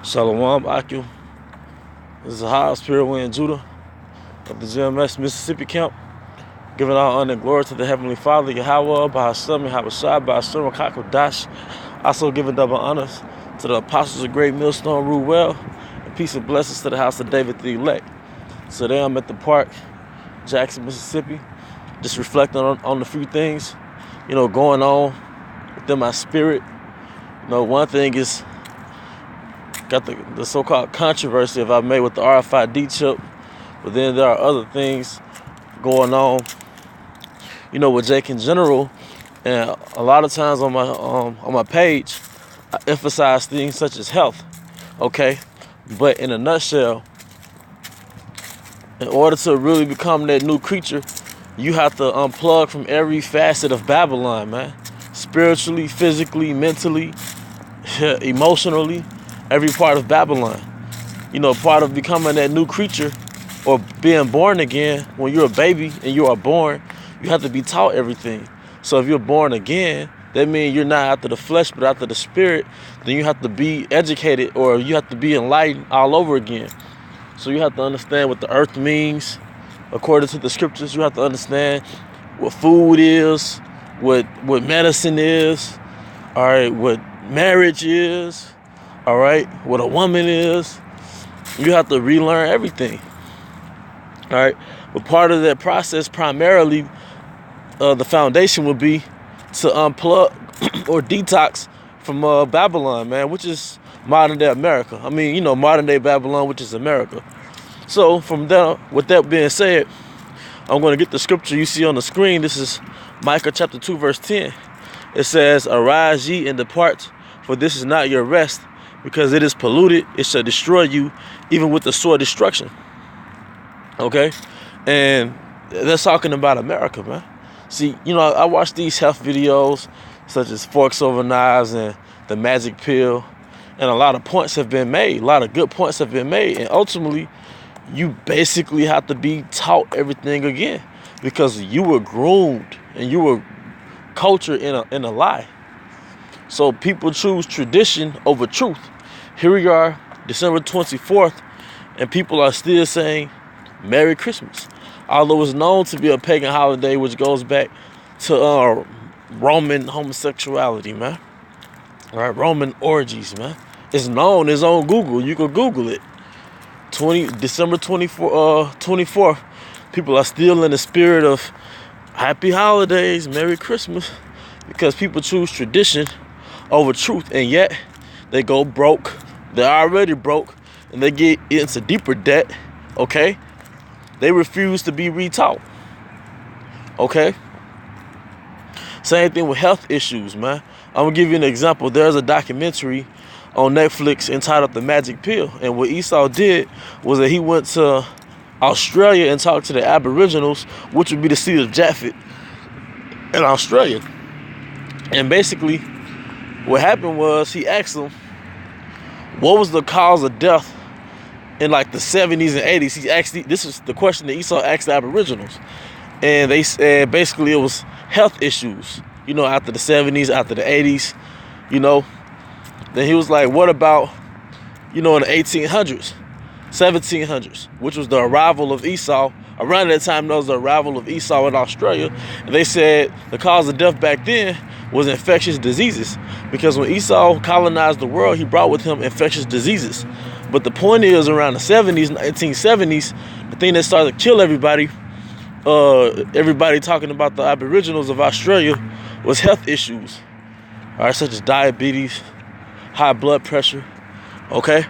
Shalom, Akim. This is a high spirit wind Judah of the GMS Mississippi camp, giving all honor and glory to the Heavenly Father, Yahweh, Bahashem, Yahawashi, Bahashem, Kakodash. Also giving double honors to the apostles of Great Millstone, rule well, and peace and blessings to the house of David the elect. So today I'm at the park, Jackson, Mississippi, just reflecting on the few things, going on within my spirit. One thing is got the so-called controversy if I made with the RFID chip, but then there are other things going on, with Jake in general. And a lot of times on my page, I emphasize things such as health, okay? But in a nutshell, in order to really become that new creature, you have to unplug from every facet of Babylon, man. Spiritually, physically, mentally, emotionally, every part of Babylon. Part of becoming that new creature or being born again, when you're a baby and you are born, you have to be taught everything. So if you're born again, that means you're not after the flesh, but after the spirit. Then you have to be educated, or you have to be enlightened all over again. So you have to understand what the earth means. According to the scriptures, you have to understand what food is, what medicine is, all right, what marriage is, all right, what a woman is. You have to relearn everything, all right? But part of that process, primarily, the foundation would be to unplug or detox from Babylon, man, which is modern day America. I mean, modern day Babylon, which is America. So from there, with that being said, I'm going to get the scripture you see on the screen. This is Micah chapter 2, verse 10. It says, "Arise ye and depart, for this is not your rest, because it is polluted. It shall destroy you, even with the sword destruction." Okay? And that's talking about America, man. See, I watch these health videos, such as Forks Over Knives and the Magic Pill, and a lot of points have been made. A lot of good points have been made. And ultimately, you basically have to be taught everything again, because you were groomed and you were cultured in a lie. So people choose tradition over truth. Here we are, December 24th, and people are still saying Merry Christmas. Although it's known to be a pagan holiday, which goes back to Roman homosexuality, man. All right, Roman orgies, man. It's known. It's on Google. You can Google it. December 24th, people are still in the spirit of happy holidays, Merry Christmas, because people choose tradition over truth, and yet they go broke. They're already broke, and they get into deeper debt, okay? They refuse to be retaught, okay? Same thing with health issues, man. I'm going to give you an example. There's a documentary on Netflix entitled The Magic Pill, and what Esau did was that he went to Australia and talked to the Aboriginals, which would be the seed of Japhet in Australia. And basically, what happened was he asked them, what was the cause of death in like the 70s and 80s? This is the question that Esau asked the Aboriginals. And they said basically it was health issues, after the 70s, after the 80s, Then he was like, what about, in the 1800s, 1700s, which was the arrival of Esau. Around that time, there was the arrival of Esau in Australia. And they said the cause of death back then was infectious diseases, because when Esau colonized the world, he brought with him infectious diseases. But the point is, around the 70s, 1970s, the thing that started to kill everybody talking about the Aboriginals of Australia, was health issues, all right, such as diabetes, high blood pressure, okay?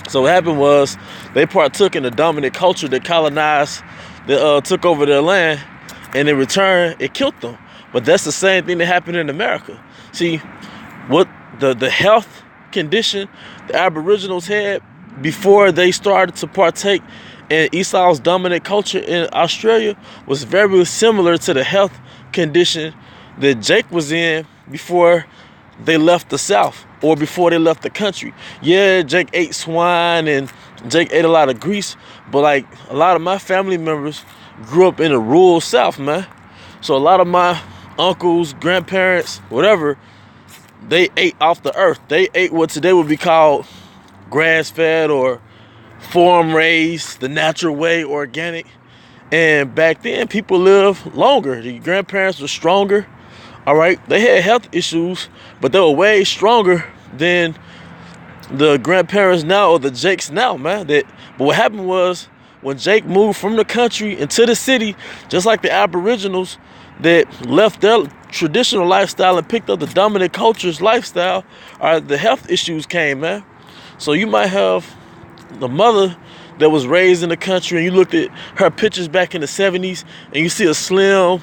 So what happened was they partook in the dominant culture that colonized, that took over their land, and in return, it killed them. But that's the same thing that happened in America. See, what the health condition the Aboriginals had before they started to partake in Esau's dominant culture in Australia was very similar to the health condition that Jake was in before they left the South, or before they left the country. Yeah, Jake ate swine and Jake ate a lot of grease, but like a lot of my family members grew up in the rural South, man. So a lot of my uncles, grandparents, whatever, they ate off the earth. They ate what today would be called grass-fed or farm-raised, the natural way, organic. And back then, people lived longer. The grandparents were stronger. All right, they had health issues, but they were way stronger than the grandparents now or the Jakes now, man. But what happened was when Jake moved from the country into the city, just like the Aboriginals that left their traditional lifestyle and picked up the dominant culture's lifestyle, the health issues came, man. So you might have the mother that was raised in the country, and you looked at her pictures back in the 70s, and you see a slim,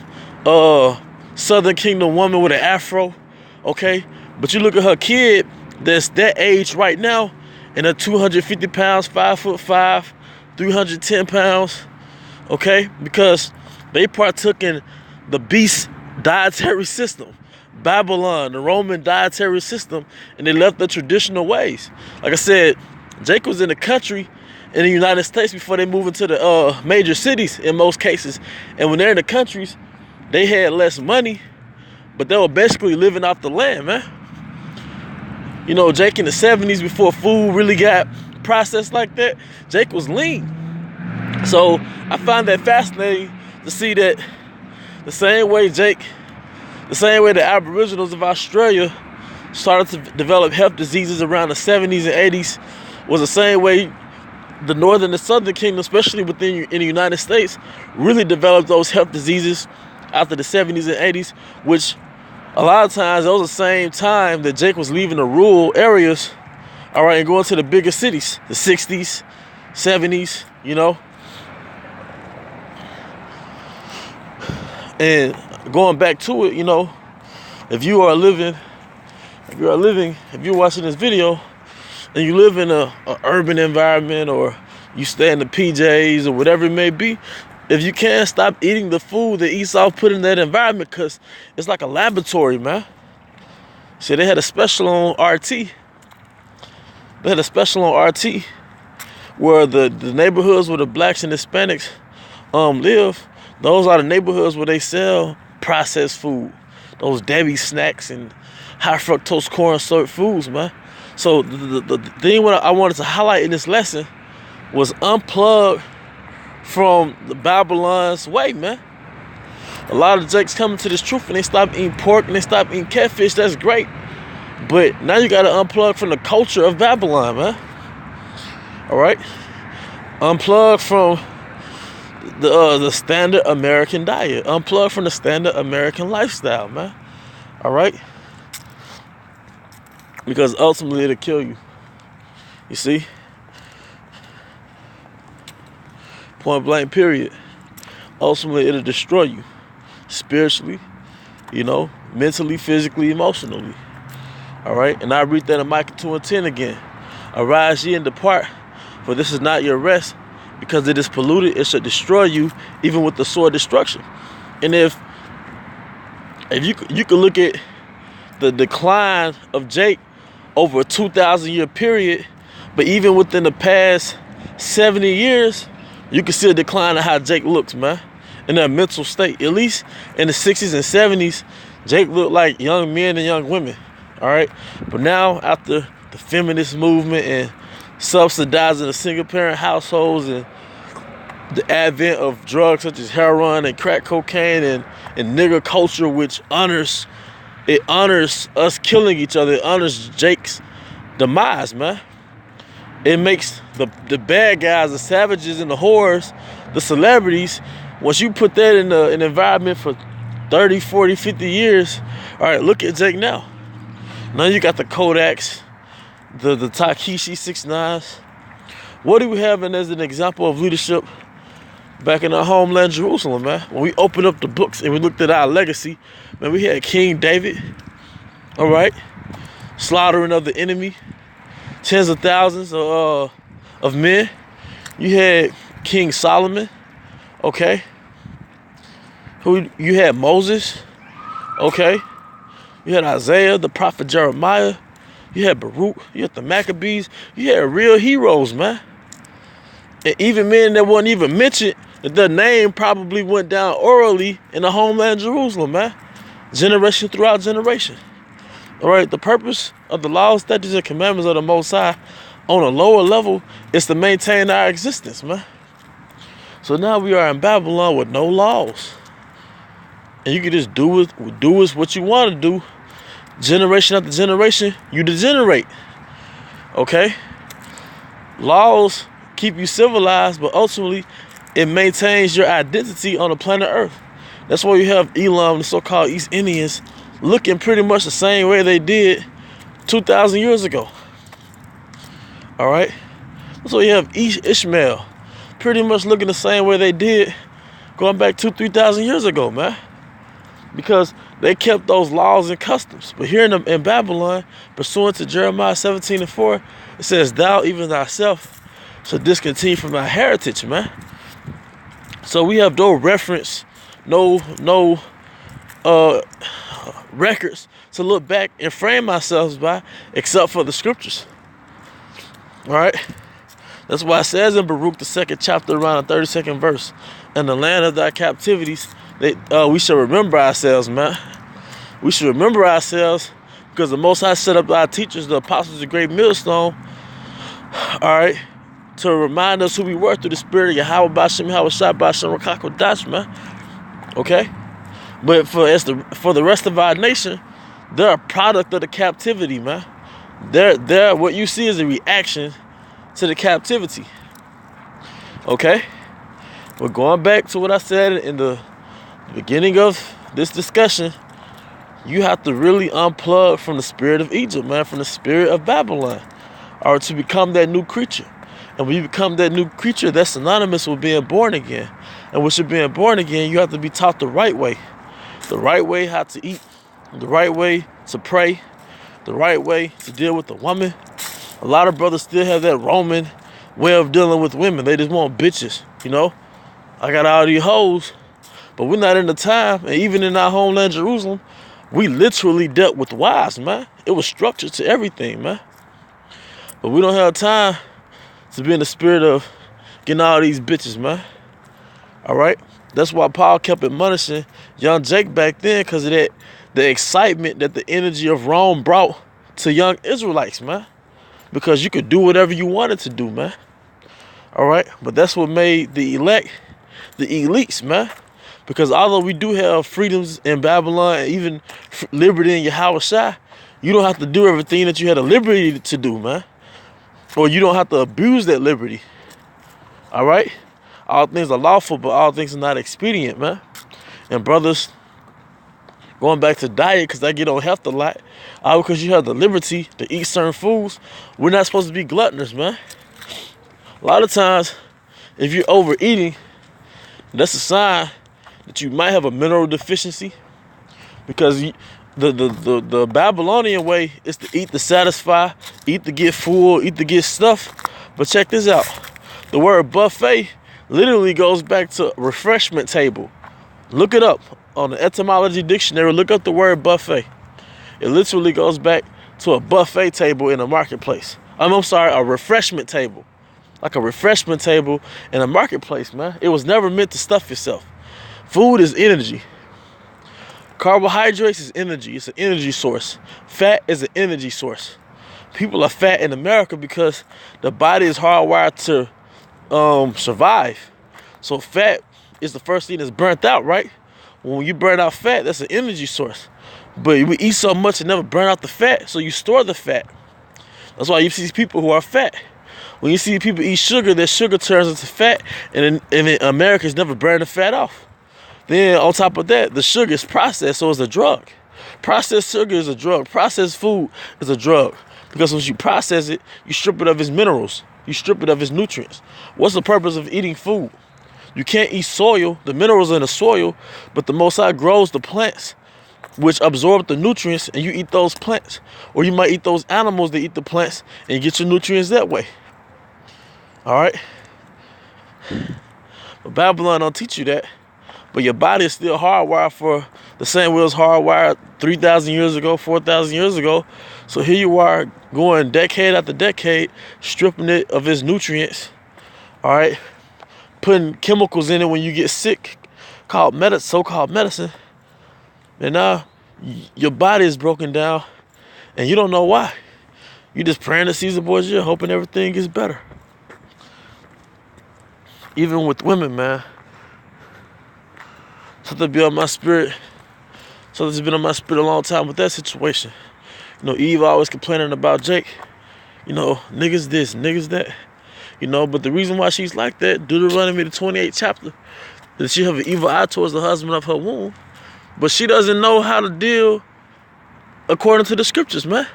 Southern Kingdom woman with an afro, okay? But you look at her kid that's that age right now, and they're 250 pounds, 5'5", 310 pounds, okay? Because they partook in the beast dietary system, Babylon, the Roman dietary system, and they left the traditional ways. Like I said, Jake was in the country in the United States before they moved into the major cities in most cases. And when they're in the countries, they had less money, but they were basically living off the land, man. You know, Jake in the 70s, before food really got processed like that, Jake was lean. So I find that fascinating to see that the same way the Aboriginals of Australia started to develop health diseases around the 70s and 80s was the same way the Northern and Southern Kingdom, especially in the United States, really developed those health diseases after the 70s and 80s, which a lot of times it was the same time that Jake was leaving the rural areas, all right, and going to the bigger cities, the 60s, 70s, you know. And going back to it, you know, if you're watching this video and you live in a urban environment, or you stay in the PJs or whatever it may be, if you can't stop eating the food that Esau put in that environment, because it's like a laboratory, man. See, they had a special on RT. They had a special on RT where the neighborhoods where the blacks and Hispanics live. Those are the neighborhoods where they sell processed food, those Debbie snacks and high fructose corn syrup foods, man. So the thing what I wanted to highlight in this lesson was unplug from the Babylon's way, man. A lot of Jakes coming to this truth and they stop eating pork and they stop eating catfish. That's great. But now you got to unplug from the culture of Babylon, man. All right? Unplug from the standard American diet. Unplug from the standard American lifestyle, man. All right? Because ultimately it'll kill you. You see? Point blank, period. Ultimately it'll destroy you. Spiritually, you know, mentally, physically, emotionally. All right? And I read that in Micah 2:10 again. Arise ye and depart, for this is not your rest, because it is polluted, it shall destroy you, even with the sword destruction. And if you could look at the decline of Jake over a 2,000-year period, but even within the past 70 years, you can see a decline of how Jake looks, man, in that mental state. At least in the 60s and 70s, Jake looked like young men and young women, all right? But now, after the feminist movement and subsidizing the single-parent households and the advent of drugs such as heroin and crack cocaine and nigger culture, which honors us killing each other, it honors Jake's demise, man. It makes the bad guys, the savages and the whores, the celebrities, once you put that in an environment for 30, 40, 50 years, all right, look at Jake now. Now you got the Kodaks, the Takeshi 6ix9ines. What do we have as an example of leadership back in our homeland, Jerusalem, man? When we opened up the books and we looked at our legacy, man, we had King David, all right, slaughtering of the enemy, tens of thousands of men. You had King Solomon, okay. You had Moses, okay. You had Isaiah, the prophet Jeremiah. You had Baruch. You had the Maccabees. You had real heroes, man. And even men that weren't even mentioned, that their name probably went down orally in the homeland Jerusalem, man. Generation throughout generation. All right, the purpose of the laws, statutes, and commandments of the Most High on a lower level is to maintain our existence, man. So now we are in Babylon with no laws. And you can just do what you want to do. Generation after generation, you degenerate. Okay? Laws keep you civilized, but ultimately it maintains your identity on the planet Earth. That's why you have Elam, the so-called East Indians, looking pretty much the same way they did 2,000 years ago. All right? That's why you have Ishmael, pretty much looking the same way they did going back 2,000-3,000 years ago, man. Because they kept those laws and customs. But here in Babylon, pursuant to Jeremiah 17:4, it says, thou even thyself shall discontinue from thy heritage, man. So we have no reference, no records to look back and frame ourselves by, except for the scriptures. All right? That's why it says in Baruch, the 2nd chapter, around the 32nd verse, in the land of thy captivities, we should remember ourselves, man. We should remember ourselves because the Most High set up our teachers, the apostles, the great millstone, all right, to remind us who we were through the spirit of Yahweh Bashem, Yahweh Shai Bashem, Rakakodash, man. Okay? But for the rest of our nation, they're a product of the captivity, man. They're what you see is a reaction to the captivity. Okay? But going back to what I said in the beginning of this discussion, you have to really unplug from the spirit of Egypt, man, from the spirit of Babylon, or to become that new creature. And when you become that new creature, that's synonymous with being born again. And when you're being born again, you have to be taught the right way. The right way how to eat, the right way to pray, the right way to deal with the woman. A lot of brothers still have that Roman way of dealing with women. They just want bitches, you know. I got all these hoes, but we're not in the time, and even in our homeland, Jerusalem, we literally dealt with wives, man. It was structured to everything, man. But we don't have time to be in the spirit of getting all these bitches, man. All right? That's why Paul kept admonishing young Jake back then, because of that, the excitement that the energy of Rome brought to young Israelites, man. Because you could do whatever you wanted to do, man. All right? But that's what made the elect the elites, man. Because although we do have freedoms in Babylon, and even liberty in Yahweh Shai, you don't have to do everything that you had a liberty to do, man. Or you don't have to abuse that liberty. All right? All things are lawful, but all things are not expedient, man. And brothers, going back to diet, because I get on health a lot, all because you have the liberty to eat certain foods, we're not supposed to be gluttonous, man. A lot of times, if you're overeating, that's a sign that you might have a mineral deficiency, because the Babylonian way is to eat to satisfy, eat to get full, eat to get stuff. But check this out. The word buffet literally goes back to refreshment table. Look it up on the etymology dictionary. Look up the word buffet. It literally goes back to a buffet table in a marketplace. I'm sorry, a refreshment table. Like a refreshment table in a marketplace, man. It was never meant to stuff yourself. Food is energy. Carbohydrates is energy. It's an energy source. Fat is an energy source. People are fat in America because the body is hardwired to survive. So fat is the first thing that's burnt out, right? When you burn out fat, that's an energy source. But we eat so much and never burn out the fat, so you store the fat. That's why you see people who are fat. When you see people eat sugar, their sugar turns into fat, and in America, it's never burned the fat off. Then on top of that, the sugar is processed, so it's a drug. Processed sugar is a drug. Processed food is a drug. Because once you process it, you strip it of its minerals. You strip it of its nutrients. What's the purpose of eating food? You can't eat soil. The minerals are in the soil, but the Most High grows the plants, which absorb the nutrients, and you eat those plants. Or you might eat those animals that eat the plants, and you get your nutrients that way. All right? But Babylon don't teach you that. But your body is still hardwired for the same way it was hardwired 3,000 years ago, 4,000 years ago. So here you are going decade after decade, stripping it of its nutrients. All right? Putting chemicals in it when you get sick, so-called medicine. And now your body is broken down, and you don't know why. You just praying the season, boys. You're hoping everything gets better. Even with women, man. Something be on my spirit. Something's been on my spirit a long time with that situation. You know, Eve always complaining about Jake. You know, niggas this, niggas that. You know, but the reason why she's like that, Deuteronomy the 28th chapter, that she have an evil eye towards the husband of her womb. But she doesn't know how to deal according to the scriptures, man.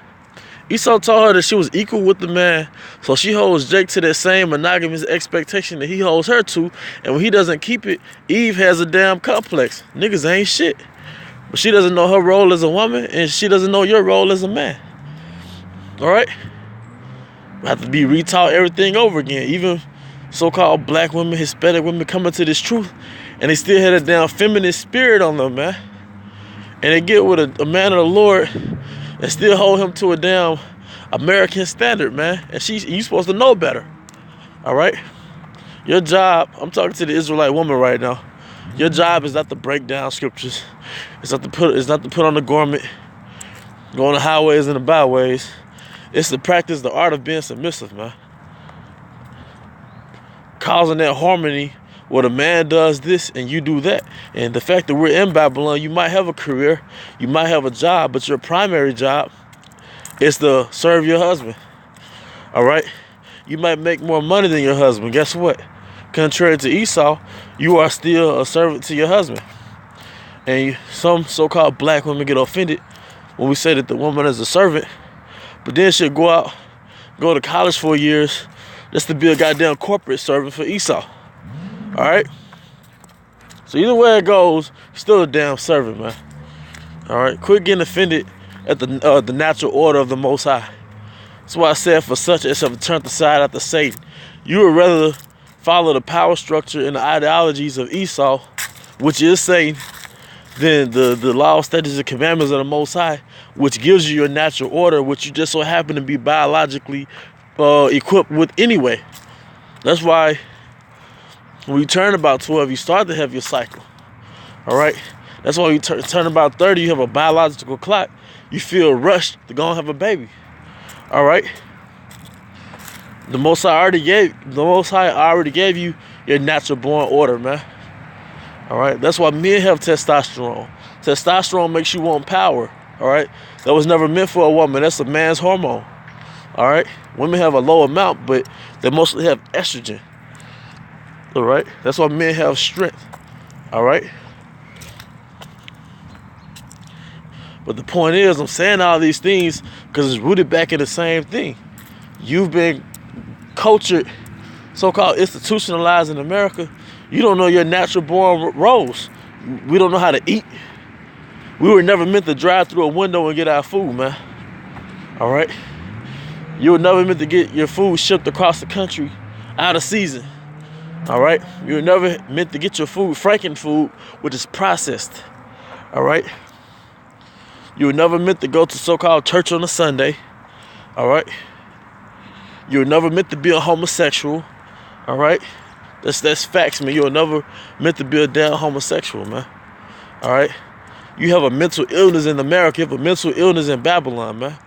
Esau told her that she was equal with the man, so she holds Jake to that same monogamous expectation that he holds her to, and when he doesn't keep it, Eve has a damn complex. Niggas ain't shit. But she doesn't know her role as a woman, and she doesn't know your role as a man. Alright? We have to be retaught everything over again. Even so-called black women, Hispanic women coming to this truth, and they still had a damn feminine spirit on them, man. And they get with a man of the Lord and still hold him to a damn American standard, man. And you supposed to know better. All right? Your job, I'm talking to the Israelite woman right now. Your job is not to break down scriptures. It's not to put on the garment, go on the highways and the byways. It's to practice the art of being submissive, man. Causing that harmony where the man does this and you do that. And the fact that we're in Babylon, you might have a career, you might have a job, but your primary job is to serve your husband. All right? You might make more money than your husband. Guess what? Contrary to Esau, you are still a servant to your husband. And some so-called black women get offended when we say that the woman is a servant, but then she'll go to college for years just to be a goddamn corporate servant for Esau. All right? So either way it goes, you're still a damn servant, man. All right? Quit getting offended at the natural order of the Most High. That's why I said, for such as have turned aside after Satan, you would rather follow the power structure and the ideologies of Esau, which is Satan, than the law, statutes, and commandments of the Most High, which gives you your natural order, which you just so happen to be biologically equipped with anyway. That's why when you turn about 12, you start to have your cycle. All right? That's why when you turn about 30, you have a biological clock. You feel rushed to go and have a baby. All right? The Most High already gave you your natural born order, man. All right? That's why men have testosterone. Testosterone makes you want power. All right? That was never meant for a woman. That's a man's hormone. All right? Women have a low amount, but they mostly have estrogen. All right? That's why men have strength. All right? But the point is, I'm saying all these things because it's rooted back in the same thing. You've been cultured, so-called institutionalized in America. You don't know your natural born roles. We don't know how to eat. We were never meant to drive through a window and get our food, man. All right? You were never meant to get your food shipped across the country out of season. All right? You were never meant to get your food, Franken food, which is processed. All right? You were never meant to go to so-called church on a Sunday. All right? You were never meant to be a homosexual. All right? That's facts, man. You were never meant to be a damn homosexual, man. All right? You have a mental illness in America. You have a mental illness in Babylon, man.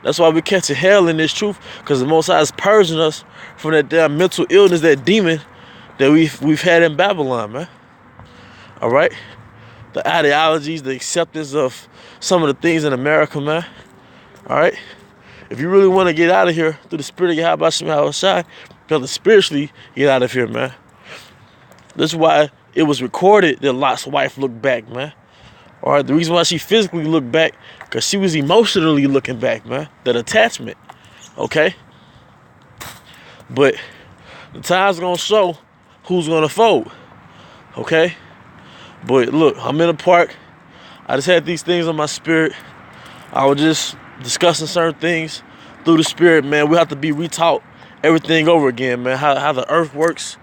That's why we're catching hell in this truth, because the Most High is purging us from that damn mental illness, that demon that we've had in Babylon, man. All right? The ideologies, the acceptance of some of the things in America, man. All right? If you really want to get out of here through the spirit of Yahweh Shai, you have to spiritually get out of here, man. That's why it was recorded that Lot's wife looked back, man. All right, the reason why she physically looked back, because she was emotionally looking back, man. That attachment, okay? But the time's going to show who's going to fold, okay? But look, I'm in a park. I just had these things on my spirit. I was just discussing certain things through the spirit, man. We have to be retaught everything over again, man. How the earth works,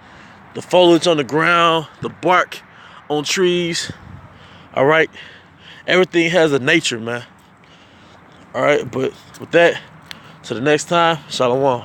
the foliage on the ground, the bark on trees. All right? Everything has a nature, man. All right? But with that, till the next time, shalom.